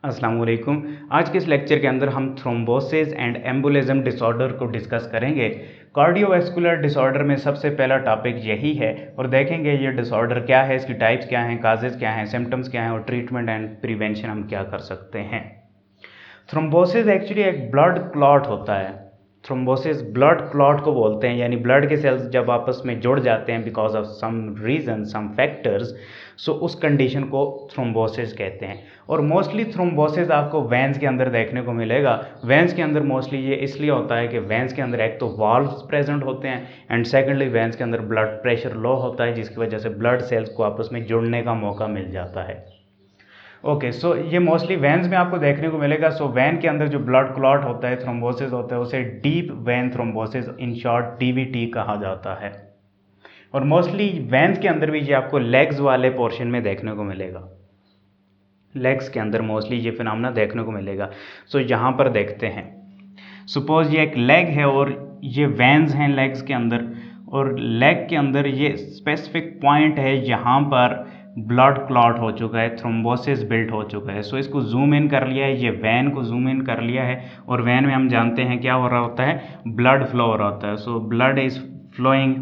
अस्सलाम वालेकुम। आज के इस लेक्चर के अंदर हम थ्रोम्बोसिस एंड एम्बोलिज्म डिसऑर्डर को डिस्कस करेंगे। कार्डियोवैस्कुलर डिसऑर्डर में सबसे पहला टॉपिक यही है और देखेंगे ये डिसऑर्डर क्या है, इसकी टाइप्स क्या हैं, काजेज़ क्या हैं, सिम्टम्स क्या हैं और ट्रीटमेंट एंड प्रिवेंशन हम क्या कर सकते हैं। थ्रोम्बोसिस एक्चुअली एक ब्लड क्लॉट होता है। थ्रोम्बोसिस ब्लड क्लॉट को बोलते हैं, यानी ब्लड के सेल्स जब आपस में जुड़ जाते हैं because of some reason some factors, so उस कंडीशन को थ्रोम्बोसिस कहते हैं। और मोस्टली थ्रोम्बोसिस आपको वेंस के अंदर देखने को मिलेगा। वेंस के अंदर मोस्टली ये इसलिए होता है कि वेंस के अंदर एक तो वाल्व्स प्रेजेंट होते हैं एंड सेकेंडली वेंस के अंदर ब्लड प्रेशर लो होता है, जिसकी वजह से ब्लड सेल्स को आपस में जुड़ने का मौका मिल जाता है। ओके, सो ये मोस्टली वेन्स में आपको देखने को मिलेगा। सो वेन के अंदर जो ब्लड क्लॉट होता है, थ्रोम्बोसिस होता है, उसे deep vein thrombosis in short DVT कहा जाता है। और मोस्टली वेन्स के अंदर भी ये आपको लेग्स वाले पोर्शन में देखने को मिलेगा। लेग्स के अंदर मोस्टली ये फिनोमेना देखने को मिलेगा। सो यहाँ पर देखते हैं, सपोज ये एक लेग है और ये वेन्स हैं लेग्स के अंदर, और लेग के अंदर ये स्पेसिफिक पॉइंट है यहाँ पर ब्लड क्लॉट हो चुका है, थ्रोम्बोसिस बिल्ट हो चुका है। सो इसको जूम इन कर लिया है, ये वैन को जूम इन कर लिया है और वैन में हम जानते हैं क्या हो रहा होता है, ब्लड फ्लो हो रहा होता है। So blood is flowing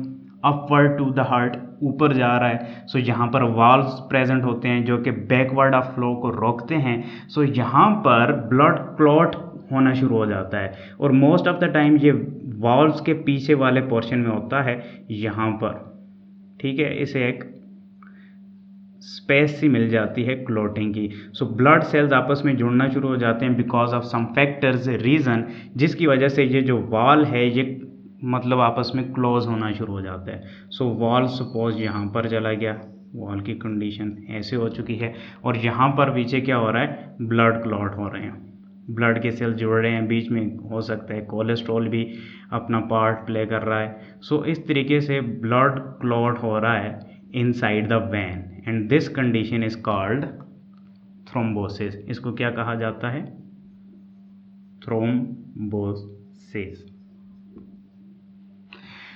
upward to the heart, ऊपर जा रहा है। सो यहाँ पर वाल्व्स प्रेजेंट होते हैं जो कि बैकवर्ड ऑफ फ्लो को रोकते हैं। सो यहाँ पर ब्लड क्लॉट होना शुरू हो जाता है और मोस्ट ऑफ द टाइम ये वाल्व्स के पीछे वाले पोर्शन में होता है यहाँ पर। ठीक है, इसे एक स्पेस सी मिल जाती है क्लॉटिंग की। सो ब्लड सेल्स आपस में जुड़ना शुरू हो जाते हैं because of some factors reason, जिसकी वजह से ये जो वॉल है ये मतलब आपस में क्लोज होना शुरू हो जाता है। सो वॉल सपोज यहाँ पर चला गया, वॉल की कंडीशन ऐसे हो चुकी है और यहाँ पर पीछे क्या हो रहा है, ब्लड क्लॉट हो रहे हैं, ब्लड के सेल जुड़ रहे हैं, बीच में हो सकता है कोलेस्ट्रॉल भी अपना पार्ट प्ले कर रहा है। सो इस तरीके से ब्लड क्लॉट हो रहा है inside the when and this condition is called thrombosis. इसको क्या कहा जाता है, थ्रोम्बोसिस।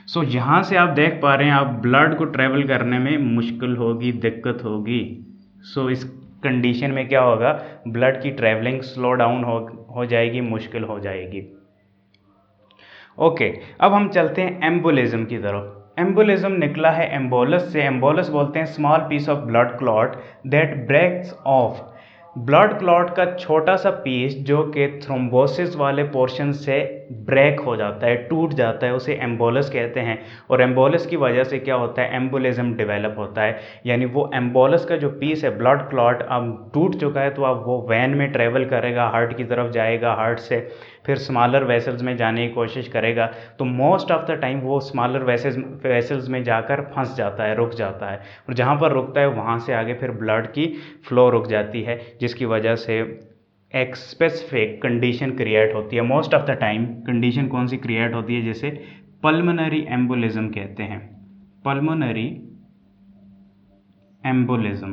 सो यहाँ से आप देख पा रहे हैं, आप ब्लड को ट्रेवल करने में मुश्किल होगी, दिक्कत होगी। सो इस कंडीशन में क्या होगा, ब्लड की ट्रेवलिंग स्लो डाउन हो जाएगी, मुश्किल हो जाएगी। ओके, अब हम चलते हैं एम्बोलिज्म की तरफ। एम्बोलिज्म निकला है एम्बोलस से। एम्बोलस बोलते हैं small piece of blood clot that breaks off, blood clot का छोटा सा पीस जो कि थ्रोम्बोसिस वाले पोर्शन से ब्रेक हो जाता है, टूट जाता है, उसे एम्बोलस कहते हैं। और एम्बोलस की वजह से क्या होता है, एम्बोलिज्म डेवलप होता है। यानी वो एम्बोलस का जो पीस है, ब्लड क्लॉट अब टूट चुका है तो अब वो वैन में ट्रेवल करेगा, हार्ट की तरफ जाएगा, हार्ट से फिर स्मॉलर वेसल्स में जाने की कोशिश करेगा। तो मोस्ट ऑफ द टाइम वो स्मॉलर वेसल्स में जाकर फंस जाता है, रुक जाता है, और जहाँ पर रुकता है वहाँ से आगे फिर ब्लड की फ्लो रुक जाती है, जिसकी वजह से एक स्पेसिफिक कंडीशन क्रिएट होती है। Most of the time condition कौन सी क्रिएट होती है, जिसे पल्मोनरी एम्बोलिज्म कहते हैं। पल्मोनरी एम्बोलिज्म,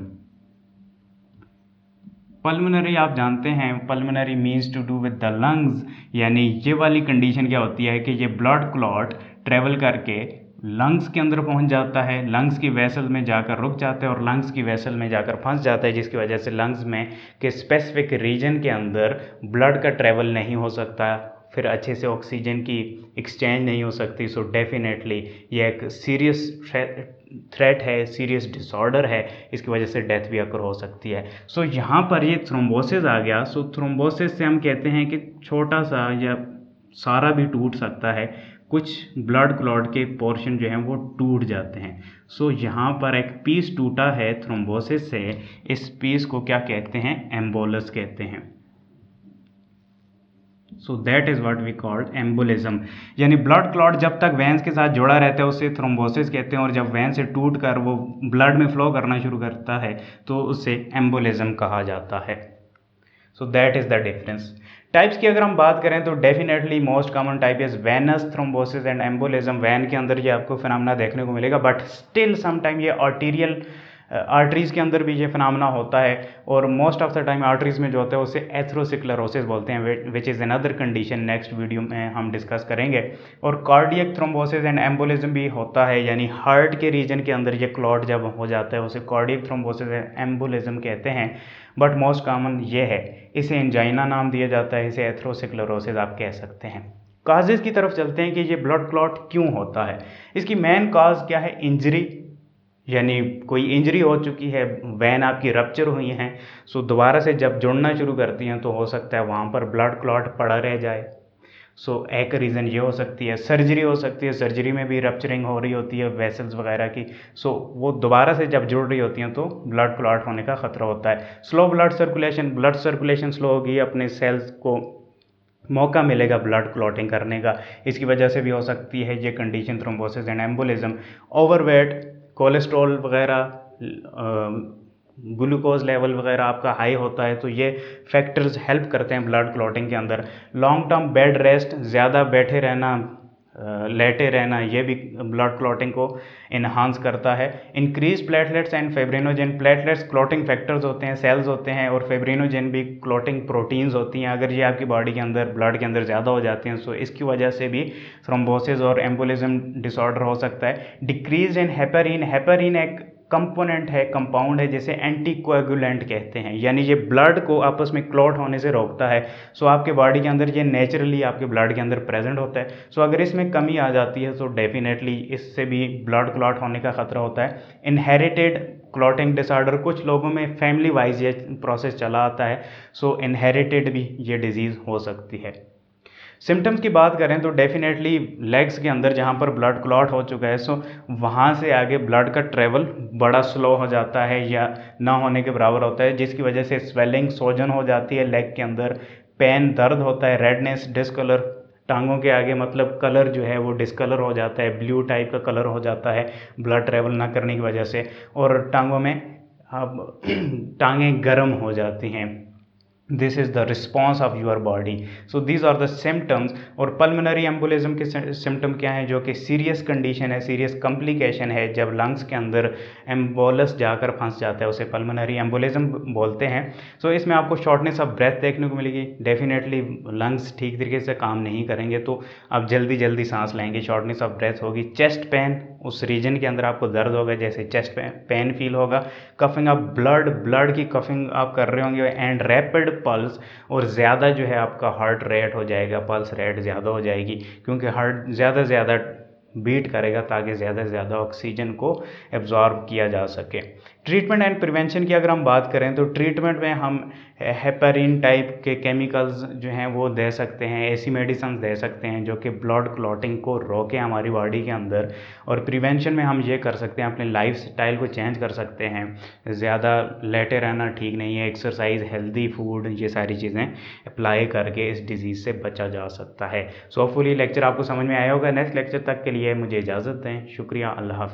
पल्मोनरी आप जानते हैं, pulmonary means to do with the lungs. यानी ये वाली कंडीशन क्या होती है कि ये ब्लड क्लॉट ट्रेवल करके लंग्स के अंदर पहुंच जाता है, लंग्स की वेसल में जाकर रुक जाता है और लंग्स की वेसल में जाकर फंस जाता है, जिसकी वजह से लंग्स में के स्पेसिफिक रीजन के अंदर ब्लड का ट्रेवल नहीं हो सकता, फिर अच्छे से ऑक्सीजन की एक्सचेंज नहीं हो सकती। सो डेफिनेटली ये एक सीरियस थ्रेट है, सीरियस डिसऑर्डर है, इसकी वजह से डेथ भी अकर हो सकती है। सो यहाँ पर ये थ्रोम्बोसिस आ गया। सो थ्रोम्बोसिस से हम कहते हैं कि छोटा सा या सारा भी टूट सकता है, कुछ ब्लड क्लॉट के पोर्शन जो हैं वो टूट जाते हैं। सो यहाँ पर एक पीस टूटा है थ्रोम्बोसिस से, इस पीस को क्या कहते हैं, एम्बोलस कहते हैं। So that is what we called embolism. यानी ब्लड क्लॉट जब तक वेंस के साथ जुड़ा रहता है उसे थ्रोम्बोसिस कहते हैं, और जब वेन से टूट कर वो ब्लड में फ्लो करना शुरू करता है तो उसे एम्बोलिज्म कहा जाता है। So that is the difference. Types की अगर हम बात करें तो definitely most common type is venous thrombosis and embolism. Vein के अंदर ये आपको फिनोमेना देखने को मिलेगा, बट स्टिल समटाइम ये आर्टीरियल आर्टरीज़ के अंदर भी ये फिनोमेना होता है, और most of the time arteries में जो होता है उसे एथेरोस्क्लेरोसिस बोलते हैं, which is another condition, next video में हम डिस्कस करेंगे। और कार्डियक थ्रोम्बोसिस एंड एम्बोलिज्म भी होता है, यानी हार्ट के रीजन के अंदर ये क्लॉट जब हो जाता है उसे कार्डियक थ्रोम्बोसिस एंड एम्बोलिज्म कहते हैं, बट मोस्ट कॉमन ये है। इसे एंजाइना नाम दिया जाता है, इसे एथेरोस्क्लेरोसिस आप कह सकते हैं। काजेज़ की तरफ चलते हैं कि ये ब्लड क्लॉट क्यों होता है। इसकी मेन काज क्या है? इंजरी, यानी कोई इंजरी हो चुकी है, वैन आपकी रप्चर हुई हैं, सो दोबारा से जब जुड़ना शुरू करती हैं तो हो सकता है वहाँ पर ब्लड क्लॉट पड़ा रह जाए। सो एक रीज़न ये हो सकती है। सर्जरी हो सकती है, सर्जरी में भी रप्चरिंग हो रही होती है वेसल्स वगैरह की, सो वो दोबारा से जब जुड़ रही होती हैं तो ब्लड क्लॉट होने का ख़तरा होता है। स्लो ब्लड सर्कुलेशन स्लो होगी, अपने सेल्स को मौका मिलेगा ब्लड क्लॉटिंग करने का, इसकी वजह से भी हो सकती है ये condition thrombosis and embolism. Overweight, cholesterol वगैरह, ग्लूकोज लेवल वगैरह आपका हाई होता है, तो ये फैक्टर्स हेल्प करते हैं ब्लड क्लॉटिंग के अंदर। लॉन्ग टर्म बेड रेस्ट, ज़्यादा बैठे रहना, लेटे रहना, ये भी ब्लड क्लॉटिंग को इन्हांस करता है। Increase platelets and fibrinogen, platelets clotting factors होते हैं, सेल्स होते हैं, और फेब्रिनोजेन भी क्लॉटिंग प्रोटीन्स होती हैं। अगर ये आपकी बॉडी के अंदर, ब्लड के अंदर ज़्यादा हो जाते हैं, सो इसकी वजह से भी थ्रोम्बोसिस और एम्बोलिज्म डिसऑर्डर हो सकता है। डिक्रीज इन हेपेरिन, हेपेरिन एक कंपोनेंट है, कंपाउंड है, जिसे एंटीकोएगुलेंट कहते हैं, यानी ये ब्लड को आपस में क्लॉट होने से रोकता है। सो आपके बॉडी के अंदर ये नेचुरली आपके ब्लड के अंदर प्रेजेंट होता है। सो अगर इसमें कमी आ जाती है तो डेफिनेटली इससे भी ब्लड क्लॉट होने का खतरा होता है। इनहेरिटेड क्लॉटिंग डिसऑर्डर, कुछ लोगों में फैमिली वाइज ये प्रोसेस चला आता है, सो इनहेरिटेड भी ये डिजीज़ हो सकती है। सिम्टम्स की बात करें तो डेफिनेटली लेग्स के अंदर जहाँ पर ब्लड क्लॉट हो चुका है, सो वहाँ से आगे ब्लड का ट्रेवल बड़ा स्लो हो जाता है या ना होने के बराबर होता है, जिसकी वजह से स्वेलिंग, सोजन हो जाती है लेग के अंदर, पेन, दर्द होता है, रेडनेस, डिस्कलर, टांगों के आगे मतलब कलर जो है वो डिस्कलर हो जाता है, ब्लू टाइप का कलर हो जाता है ब्लड ट्रेवल ना करने की वजह से, और टांगों में अब टांगें गर्म हो जाती हैं। This is the response of your body. So these are the symptoms. और पल्मोनरी एम्बोलिज्म के सिम्टम क्या हैं, जो कि सीरियस कंडीशन है, सीरियस कॉम्प्लिकेशन है, जब लंग्स के अंदर एम्बोलस जाकर फंस जाता है, उसे पल्मोनरी एम्बोलिज्म बोलते हैं। सो इसमें आपको शॉर्टनेस ऑफ ब्रेथ देखने को मिलेगी, डेफिनेटली लंग्स ठीक तरीके से काम नहीं करेंगे तो आप जल्दी जल्दी सांस लेंगे, शॉर्टनेस ऑफ ब्रेथ होगी। चेस्ट पेन, उस रीजन के अंदर आपको दर्द होगा, जैसे चेस्ट पेन फील होगा। कफिंग ऑफ ब्लड की कफिंग आप कर रहे होंगे, एंड रैपिड पल्स, और ज़्यादा जो है आपका हार्ट रेट हो जाएगा, पल्स रेट ज़्यादा हो जाएगी, क्योंकि हार्ट ज़्यादा से ज़्यादा बीट करेगा ताकि ज़्यादा से ज़्यादा ऑक्सीजन को एब्जॉर्ब किया जा सके। ट्रीटमेंट एंड प्रिवेंशन की अगर हम बात करें तो ट्रीटमेंट में हम हेपेरिन टाइप के केमिकल्स जो हैं वो दे सकते हैं, ऐसी मेडिसिन दे सकते हैं जो कि ब्लड क्लॉटिंग को रोके हमारी बॉडी के अंदर। और प्रिवेंशन में हम ये कर सकते हैं, अपने लाइफ स्टाइल को चेंज कर सकते हैं, ज़्यादा लेटे रहना ठीक नहीं है, एक्सरसाइज, हेल्दी फूड, ये सारी चीज़ें अप्लाई करके इस डिज़ीज़ से बचा जा सकता है। सो होपफुली लेक्चर आपको समझ में आया होगा। नेक्स्ट लेक्चर तक के लिए मुझे इजाज़त दें। शुक्रिया, अल्लाह हाफ़िज़।